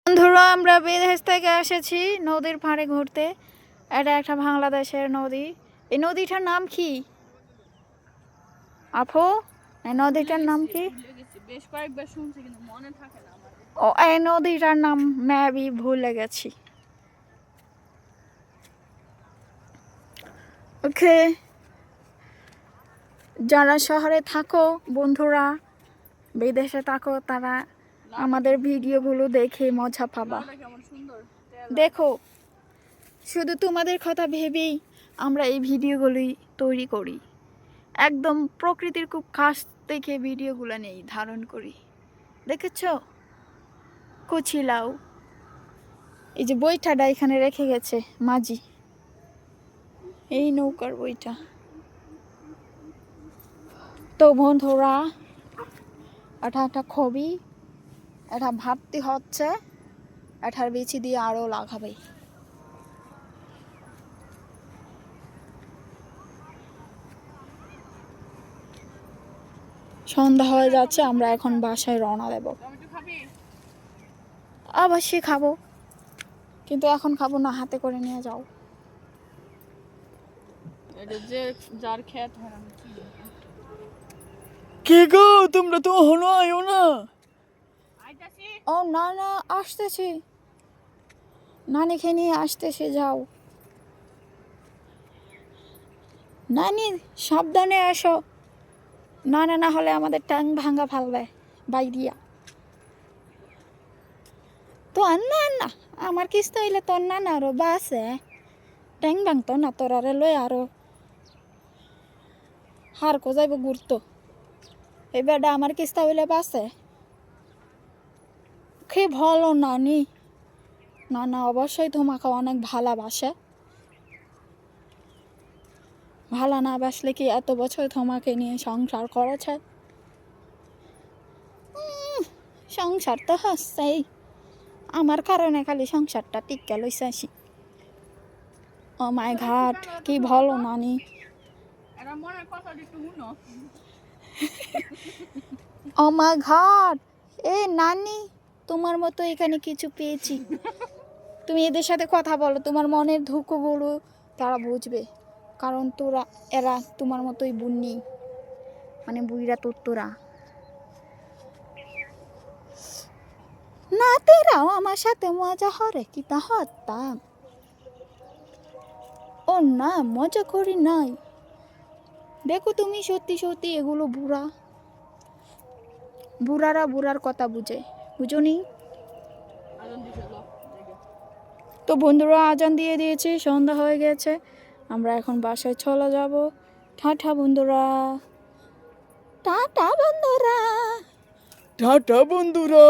বন্ধুরা আমরা বিদেশ থেকে এসেছি নদীর পাড়ে ঘুরতে। এটা একটা বাংলাদেশের নদী। এই নদীটার নাম কি আপু? এই নদীটার নাম কি? বেশ কয়েকবার শুনছি কিন্তু মনে থাকে না আমার। ও এই নদীটার নাম মেবি ভুলে গেছি। ওকে, যারা শহরে থাকো বন্ধুরা, বিদেশে থাকো, তারা আমাদের ভিডিওগুলো দেখে মজা পাবা। কেমন সুন্দর দেখো, শুধু তোমাদের কথা ভেবেই আমরা এই ভিডিওগুলি তৈরি করি। একদম প্রকৃতির খুব কাছ থেকে ভিডিওগুলো নেই, ধারণ করি। দেখেছ কুচিলাও, এই যে বইটাটা এখানে রেখে গেছে মাঝি, এই নৌকার বইটা। তো বন্ধুরা, এটা একটা ছবি, এটা ভাবতে হচ্ছে এটার বেশি দিয়ে আরও লাগাবে। সন্ধ্যা হয়ে যাচ্ছে, আমরা এখন বাসায় রওনা দেব। অবশ্যই খাবো, কিন্তু এখন খাবো না, হাতে করে নিয়ে যাও। যার খেত হয় না। কে গো, তোমরা তো হলো আয়ো না। ও না না, আসতেছি, নানিকে নিয়ে আসতেছি, যাও। নানি সাবধানে আসো, না না, না হলে আমাদের ট্যাং ভাঙা ফেলবে বাই দিয়া। তো না না, আমার কিস্ত হইলে তোর না না আরো বাসে ট্যাং ভাঙতো না, তোর আরে লই আরো হার কো যাইব ঘুরতো। এই বেটা আমার কিস্তা হইলে বাসে খে ভালো নানি। না না, অবশ্যই তোমাকে অনেক ভালোবাসে। ভালো না বাসলে কি এত বছর তোমাকে নিয়ে সংসার করেছে? সংসার তো হচ্ছেই, আমার কারণে খালি সংসারটা টিকে লইছে আসি। ও মাই ঘাট, কি ভালো নানি। ও মাই ঘাট, এ নানি, তোমার মতো এখানে কিছু পেয়েছি। তুমি এদের সাথে কথা বলো, তোমার মনের দুঃখগুলো তারা বুঝবে, কারণ এরা তোমার মতোই বুন্নি, মানে বুইরা তোরা না। তেরাও আমার সাথে মজা হরে কি তা হতাম। ও না, মজা করি নাই। দেখো তুমি, সত্যি সত্যি এগুলো বুড়ারা বুড়ার কথা বুঝে, বুঝুনি? তো বন্ধুরা আজান দিয়ে দিয়েছে, সন্ধ্যা হয়ে গেছে, আমরা এখন বাসায় চলে যাব। টাটা বন্ধুরা, টাটা বন্ধুরা, টাটা বন্ধুরা।